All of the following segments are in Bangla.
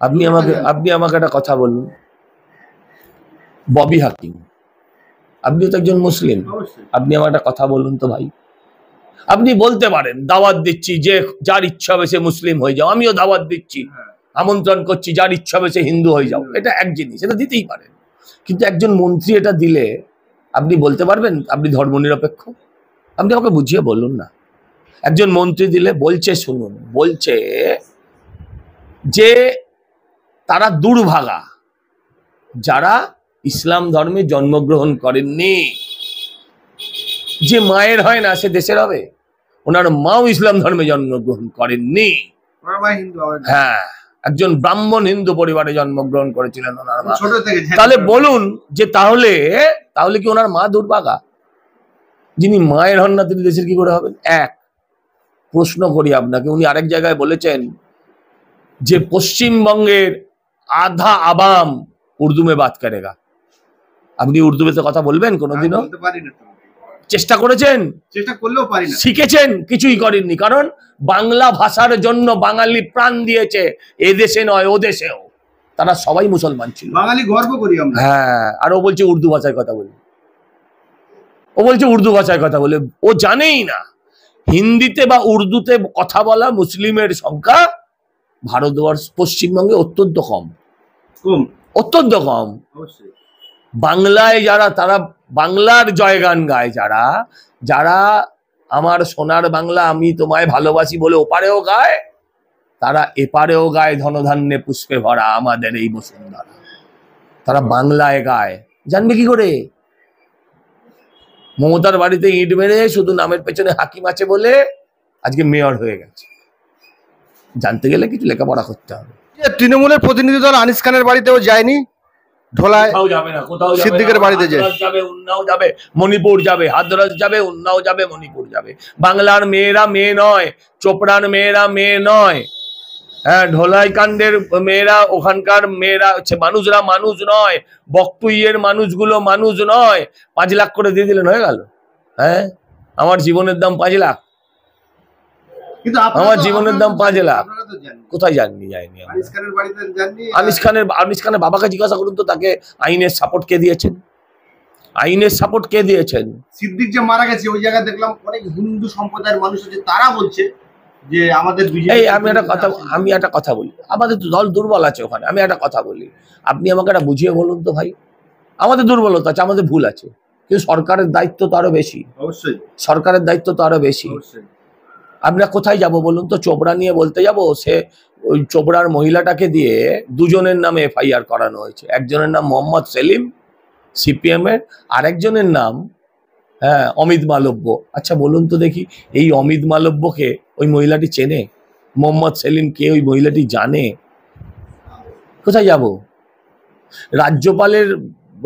আপনি আমাকে একটা কথা বলুন, ববি হাকিম, আপনি তো একজন মুসলিম, আপনি আমার একটা কথা বলুন তো ভাই। আপনি বলতে পারেন দাওয়াত দিচ্ছি, যে যার ইচ্ছা হবে সে মুসলিম হয়ে যাও, আমিও দাওয়াত দিচ্ছি, আমন্ত্রণ করছি, যার ইচ্ছা হবে সে হিন্দু হয়ে যাও, এটা এক জিনিস, এটা দিতেই পারেন। কিন্তু একজন মন্ত্রী এটা দিলে আপনি বলতে পারবেন আপনি ধর্মনিরপেক্ষ? আপনি আমাকে বুঝিয়ে বলুন না। একজন মন্ত্রী দিলে বলছে, শুনুন, বলছে যে তারা দুর্ভাগা যারা ইসলাম ধর্মে জন্মগ্রহণ করেননি। যে মায়ের হয় না সে দেশের হবে? ওনার মাও ইসলাম ধর্মে জন্মগ্রহণ করেননি। হ্যাঁ, একজন ব্রাহ্মণ হিন্দু পরিবারে জন্মগ্রহণ করেছিলেন ওনার মা। তাহলে বলুন যে তাহলে কি ওনার মা দুর্ভাগা? যিনি মায়ের হন না তিনি দেশের কি করে হবেন? এক প্রশ্ন করি আপনাকে, উনি আরেক জায়গায় বলেছেন যে পশ্চিমবঙ্গের আধা আবাম উর্দু মে বাত করেগা। আপনি উর্দু ভাষায় কথা বলবেন কোনোদিনও? চেষ্টা করেছেন? চেষ্টা করলেও পারি না। শিখেছেন? কিছুই করেননি। কারণ বাংলা ভাষার জন্য বাঙালি প্রাণ দিয়েছে, এদেশে নয় ও দেশেও। তারা সবাই মুসলমান ছিল। বাঙালি গর্ব করি আমরা। হ্যাঁ, আর ও বলছে উর্দু ভাষায় কথা বলি, ও বলছে উর্দু ভাষায় কথা বলে। ও জানেই না হিন্দিতে বা উর্দুতে কথা বলা মুসলিমের সংখ্যা ভারতবর্ষ পশ্চিমবঙ্গে অত্যন্ত কম, অত্যন্ত কম। বাংলায় যারা, তারা বাংলার জয়গান গায়, যারা যারা আমার সোনার বাংলা আমি তোমায় ভালোবাসি বলে ওপারেও গায়, তারা এপারেও গায় ধনধান্যে পুষ্পে ভরা আমাদের এই বসুন্ধরা। তারা বাংলায় গায়, জানবে কি করে? মমতার বাড়িতে ইট মেরে শুধু নামের পেছনে হাকিম আছে বলে আজকে মেয়র হয়ে গেছে। জানতে গেলে কিছু লেখাপড়া করতে হবে। তৃণমূলের প্রতিনিধি দল আনিস খানের বাড়িতেও যায়নি, ঢোলায় যাবে না, কোথাও সিদ্দিকের বাড়িতে যাবে, উন্নাও যাবে, মণিপুর যাবে, হাতরাস যাবে, উন্নাও যাবে, মণিপুর যাবে। বাংলার মেয়েরা মেয়ে নয়, চোপড়ার মেয়েরা মেয়ে নয়, হ্যাঁ, ঢোলাই কাণ্ডের মেয়েরা, ওখানকার মেয়েরা হচ্ছে মানুষরা মানুষ নয়, বকটুইয়ের মানুষগুলো মানুষ নয়। 5 লাখ করে দিয়ে দিলেন, হয়ে গেল। হ্যাঁ, আমার জীবনের দাম 5 লাখ, আমার জীবনের দাম 5 লাখ। কোথায় যাননি? যায়নি। আনিস খানের বাবাকে জিজ্ঞাসা করুন তো, তাকে আইনের সাপোর্ট কে দিয়েছেন? আইনের সাপোর্ট কে দিয়েছেন? সিদ্দিক যে মারা গেছে ওই জায়গায় দেখলাম অনেক হিন্দু সম্প্রদায়ের মানুষ আছে, তারা বলছে যে আমাদের আমি একটা কথা বলি, আমাদের তো দল দুর্বল আছে ওখানে। আমি একটা কথা বলি, আপনি আমাকে একটা বুঝিয়ে বলুন তো ভাই। আমাদের দুর্বলতা আছে, আমাদের ভুল আছে, কিন্তু সরকারের দায়িত্ব তো আরো বেশি। অবশ্যই সরকারের দায়িত্ব তো আরো বেশি। আমরা কোথায় যাব বলুন তো? চোপড়া নিয়ে বলতে যাব? সে ওই চোপড়ার মহিলাটাকে দিয়ে 2 জনের নামে FIR করানো হয়েছে। একজনের নাম মোহাম্মদ সেলিম CPM এর, আরেকজনের নাম অমিত মালব্য। আচ্ছা বলুন তো দেখি, এই অমিত মালব্যকে ওই মহিলাটি চেনে? মোহাম্মদ সেলিমকে ওই মহিলাটি জানে? কোথায় যাব? রাজ্যপালের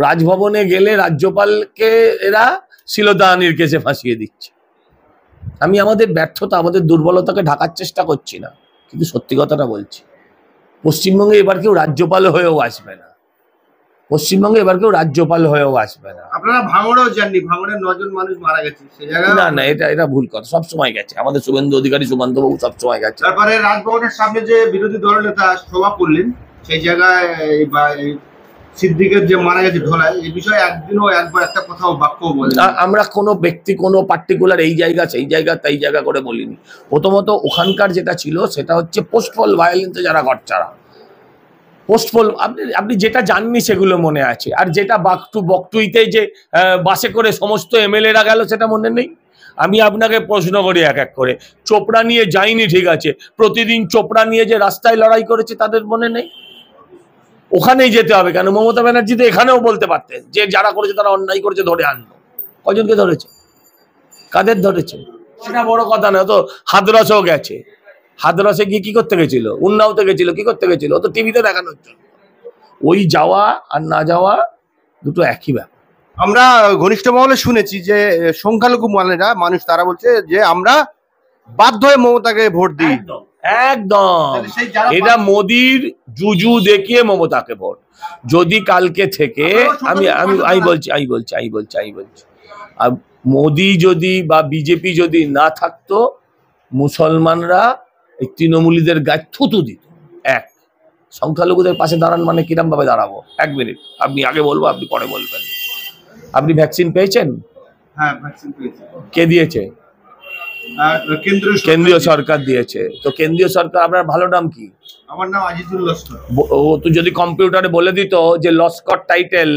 রাজভবনে গেলে রাজ্যপালকে এরা শ্লীলতাহানির কেসে ফাঁসিয়ে দিচ্ছে। আমি আমাদের ব্যর্থতা, আমাদের দুর্বলতাকে ঢাকার চেষ্টা করছি না, কিন্তু সত্যি কথাটা বলছি। পশ্চিমবঙ্গে এবার কেউ রাজ্যপাল হয়েও আসবে না, পশ্চিমবঙ্গে এবার কেউ রাজ্যপাল হয়েও আসবে না। আপনারা ভাঙড়েও যাননি, ভাঙড়ে 9 জন মানুষ মারা গেছে সেই জায়গায়। না, এটা ভুল কথা। সব সময় গেছে আমাদের শুভেন্দু অধিকারী, সুকান্ত বাবু সব সময় গেছে। তারপরে রাজভবনের সামনে যে বিরোধী দলের নেতা সভা করলেন, সেই জায়গায় সিদ্দিকের যে মারা গেছে ঢোলায়, এই বিষয়ে একদিনও একবার একটা কথাও বাক্য বলেন? আমরা কোনো ব্যক্তি, কোনো পার্টিকুলার এই জায়গা সেই জায়গা তাই জায়গা করে বলিনি। প্রথমত ওখানকার যেটা ছিল সেটা হচ্ছে পোস্টফল ভায়োলেন্সে যারা ঘরছাড়া, পোস্টফল, আপনি যেটা জাননি সেগুলো মনে আছে। আর যেটা বকটুইতে যে বাসে করে সমস্ত MLA-রা গেল সেটা মনে নেই? আমি আপনাকে প্রশ্ন করি এক এক করে, চোপড়া নিয়ে যাইনি ঠিক আছে, প্রতিদিন চোপড়া নিয়ে যে রাস্তায় লড়াই করেছে তাদের মনে নেই? ওখানেই যেতে হবে কেন? মমতা ব্যানার্জি তো এখানেও বলতে পারতেন যে যারা করেছে তারা অন্যায় করেছে, ধরে আনবো। কজনকে ধরেছে? কাদের ধরেছে? সেটা বড় কথা না। তো হাতরসেও গেছে, হাতরসে গিয়ে কি করতে গেছিল? উন্নাওতে গেছিল, কি করতে গেছিল? ও তো টিভিতে দেখানো হচ্ছে। ওই যাওয়া আর না যাওয়া দুটো একই ব্যাপার। আমরা ঘনিষ্ঠ মহলে শুনেছি যে সংখ্যালঘু মানুষ তারা বলছে যে আমরা বাধ্য হয়ে মমতাকে ভোট দিই। একদম, এটা মোদির জুজু দেখিয়ে মমতাকে ভোট। যদি কালকে থেকে আমি বলছি মোদি যদি বা বিজেপি যদি না থাকতো, মুসলমানরা এই তৃণমূলীদের গায়ে থুতু দিত। এক সংখ্যালঘুদের পাশে দাঁড়ান মানে কিরম ভাবে দাঁড়াবো? 1 মিনিট, আপনি আগে বলবো, আপনি পরে বলবেন। আপনি ভ্যাকসিন পেয়েছেন? হ্যাঁ, ভ্যাকসিন পেয়েছি। কে দিয়েছে? কেন্দ্রীয় সরকার দিয়েছে। তো কেন্দ্রীয় সরকার, আপনার ভালো নাম কি? আমার নাম আজিজুল লস্কর। ও তো যদি কম্পিউটারে বলে দিত যে লস্কর টাইটেল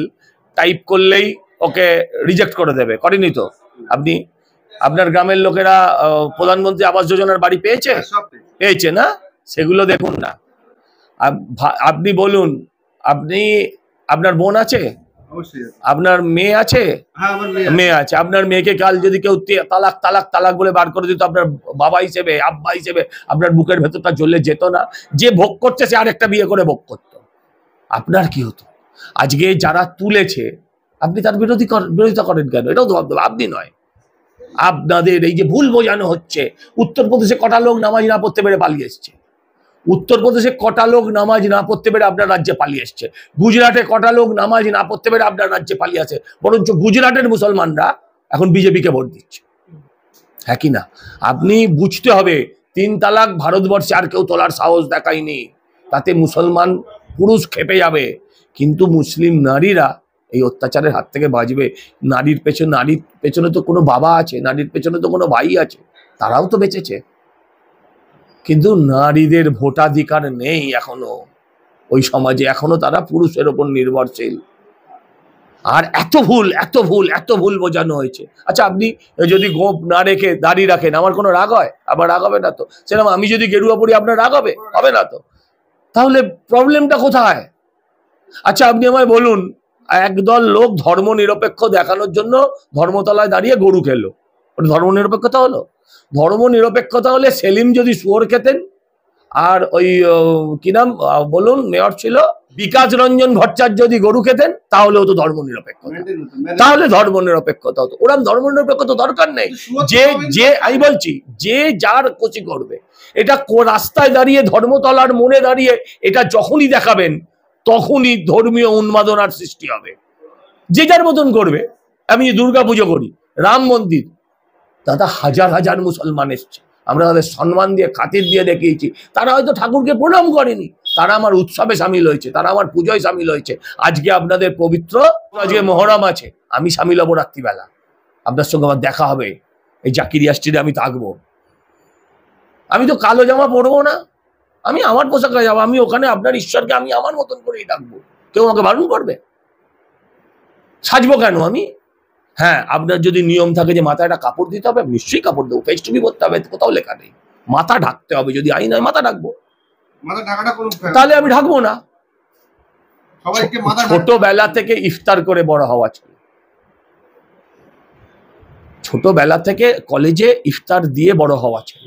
টাইপ করলেই ওকে রিজেক্ট করে দেবে, করেনি তো? আপনি, আপনার গ্রামের লোকেরা প্রধানমন্ত্রী আবাস যোজনার বাড়ি পেয়েছে? পেয়েছে না? সেগুলো দেখুন না। আপনি বলুন, আপনি, আপনার বোন আছে? আপনার মেয়ে আছে? মেয়ে আছে। আপনার মেয়েকে কাল যদি কেউ তালাক তালাক তালাক বলে বার করে দিত, আপনার বাবা হিসেবে, আব্বা হিসেবে আপনার বুকের ভেতরটা জ্বলে যেত না? যে ভোগ করছে সে আরেকটা বিয়ে করে ভোগ করতো, আপনার কি হতো? আজকে যারা তুলেছে আপনি তার বিরোধিতা করেন কেন? এটাও তো ভাবতে হবে। আপনি নয়, আপনাদের এই যে ভুল বোঝানো হচ্ছে। উত্তরপ্রদেশে কটা লোক নামাজ না পড়তে পেরে পালিয়ে এসছে? উত্তরপ্রদেশে কটা লোক নামাজ না পড়তে পেরে আপনার রাজ্যে পালিয়ে এসছে? গুজরাটে কটা লোক নামাজ না পড়তে পেরে আপনার রাজ্যে পালিয়ে আসে? বরঞ্চ গুজরাটের মুসলমানরা এখন বিজেপিকে ভোট দিচ্ছে। হ্যাঁ কি না? আপনি বুঝতে হবে, 3 তালাক ভারতবর্ষে আর কেউ তোলার সাহস দেখায়নি। তাতে মুসলমান পুরুষ খেপে যাবে, কিন্তু মুসলিম নারীরা এই অত্যাচারের হাত থেকে বাঁচবে। নারীর পেছনে তো কোনো বাবা আছে, নারীর পেছনে তো কোনো ভাই আছে, তারাও তো বেঁচেছে। কিন্তু নারীদের ভোটাধিকার নেই এখনো ওই সমাজে, এখনো তারা পুরুষের ওপর নির্ভরশীল। আর এত ভুল এত ভুল এত ভুল বোঝানো হয়েছে। আচ্ছা, আপনি যদি গোপ না রেখে দাড়ি রাখেন, আমার কোনো রাগ হয়? আবার রাগ হবে না তো? সেরকম আমি যদি গেরুয়া পরি, আপনার রাগ হবে? হবে না তো? তাহলে প্রবলেমটা কোথায়? আচ্ছা, আপনি আমায় বলুন, একদল লোক ধর্ম নিরপেক্ষ দেখানোর জন্য ধর্মতলায় দাঁড়িয়ে গরু খেলো, ওটা ধর্ম নিরপেক্ষতা হলো? ধর্ম নিরপেক্ষতা হলে সেলিম যদি শুয়োর খেতেন, আর ওই কি নাম বলুন, মেয়র ছিল বিকাশ রঞ্জন ভট্টাচার্য যদি গরু খেতেন, তাহলেও তো ধর্ম নিরপেক্ষতা, তাহলে ধর্ম নিরপেক্ষতা হতো। ওরকম ধর্ম নিরপেক্ষতা দরকার নেই। যে আমি বলছি, যে যার খুশি করবে। এটা রাস্তায় দাঁড়িয়ে, ধর্মতলার মোড়ে দাঁড়িয়ে এটা যখনই দেখাবেন, তখনই ধর্মীয় উন্মাদনার সৃষ্টি হবে। যে যার মতন করবে। আমি দুর্গা পুজো করি, রাম মন্দির, দাদা হাজার হাজার মুসলমান এসছে, আমরা তাদের সম্মান দিয়ে খাতির দিয়ে দেখিয়েছি। তারা হয়তো ঠাকুরকে প্রণাম করেনি, তারা আমার উৎসবে সামিল হয়েছে, তারা আমার পুজোয় সামিল হয়েছে। আজকে আপনাদের পবিত্র, আজকে মহরম আছে, আমি সামিল হবো রাত্রিবেলা, আপনার সঙ্গে আমার দেখা হবে, এই জাকিরিয়া স্ট্রিটে আমি থাকবো। আমি তো কালো জামা পরবো না, আমি আমার পোশাকে যাবো। আমি ওখানে আপনার ঈশ্বরকে আমি আমার মতন করেই ডাকবো, কেউ আমাকে বারণ করবে? সাজবো কেন আমি? হ্যাঁ, আপনার যদি নিয়ম থাকে যে মাথায় একটা কাপড় দিতে হবে, নিশ্চয়ই কাপড় দেবো, ফেস টুপি করতে হবে, কোথাও লেখা নেই। মাথা ঢাকতে হবে, যদি আইন হয় মাথা ঢাকবো, তাহলে আমি ঢাকবো না। ছোটবেলা থেকে ইফতার করে বড় হওয়া ছিল, ছোটবেলা থেকে কলেজে ইফতার দিয়ে বড় হওয়া ছিল।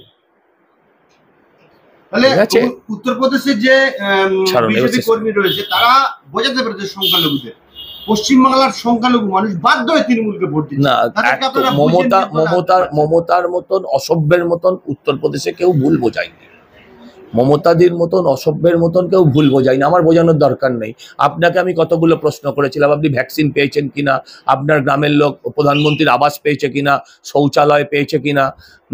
উত্তরপ্রদেশের যে বিজেপি কর্মী রয়েছে, তারা বোঝাতে পেরেছে সংখ্যালঘুদের, পশ্চিমবাংলার সংখ্যালঘু মানুষ বাধ্য হয়ে তৃণমূলকে ভোট দিচ্ছে না। মমতার মতন অসভ্যের মতন উত্তরপ্রদেশে কেউ ভুল বোঝায়নি, মমতাদির মতন অসভ্যের মতন কেউ ভুল বোঝায়নি। আমার বোঝানোর দরকার নেই। আপনাকে আমি কতগুলো প্রশ্ন করেছিলাম, আপনি ভ্যাকসিন পেয়েছেন কিনা, আপনার গ্রামের লোক প্রধানমন্ত্রীর আবাস পেয়েছে কিনা, শৌচালয় পেয়েছে কিনা,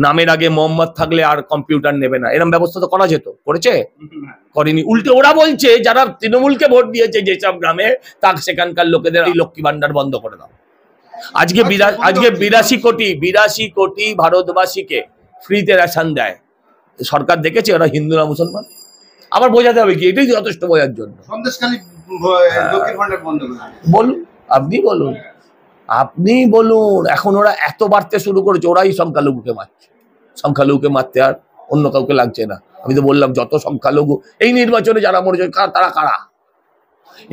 নামের আগে মোহাম্মদ থাকলে আর কম্পিউটার নেবে না, এরকম ব্যবস্থা তো করা যেত, করেছে? করেনি। উল্টে ওরা বলছে যারা তৃণমূলকে ভোট দিয়েছে যেসব গ্রামে, তা সেখানকার লোকেদের এই লক্ষ্মী ভান্ডার বন্ধ করে দাও। আজকে 82 কোটি ভারতবাসীকে ফ্রিতে রেশন দেয় সরকার, দেখেছে ওরা হিন্দু না মুসলমান? আবার বোঝাতে হবে কি? এটাই যথেষ্ট বোঝার জন্য। বলুন, আপনি বলুন, আপনি বলুন। এখন ওরা এত বাড়তে শুরু করেছে, ওরাই সংখ্যালঘুকে মারছে। সংখ্যালঘুকে মারতে আর অন্য কাউকে লাগছে না। আমি তো বললাম, যত সংখ্যালঘু এই নির্বাচনে যারা মরেছে, তারা কারা?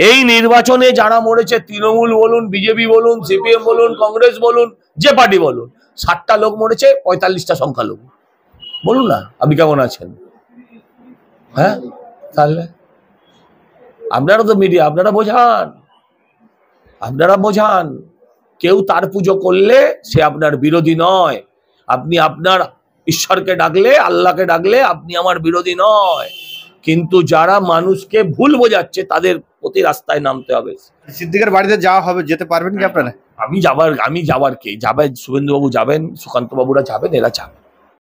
এই নির্বাচনে যারা মরেছে, তৃণমূল বলুন, বিজেপি বলুন, সিপিএম বলুন, কংগ্রেস বলুন, যে পার্টি বলুন, 60টা লোক মরেছে, 45টা সংখ্যালঘু। বলুন না, আপনি কেমন আছেন? হ্যাঁ, তাহলে আপনারা তো মিডিয়া, আপনারা বোঝান। কেউ তার পুজো করলে সে আপনার বিরোধী নয়। আপনি আপনার ঈশ্বরকে ডাকলে, আল্লাহকে ডাকলে আপনি আমার বিরোধী নয়। কিন্তু যারা মানুষকে ভুল বোঝাচ্ছে, তাদের প্রতি রাস্তায় নামতে হবে। সিদ্দিকের বাড়িতে যাওয়া হবে, যেতে পারবেন কি আপনারা? আমি যাবার কে যাবে? শুভেন্দু বাবু যাবেন, সুকান্ত বাবুরা যাবেন, এরা যাবেন।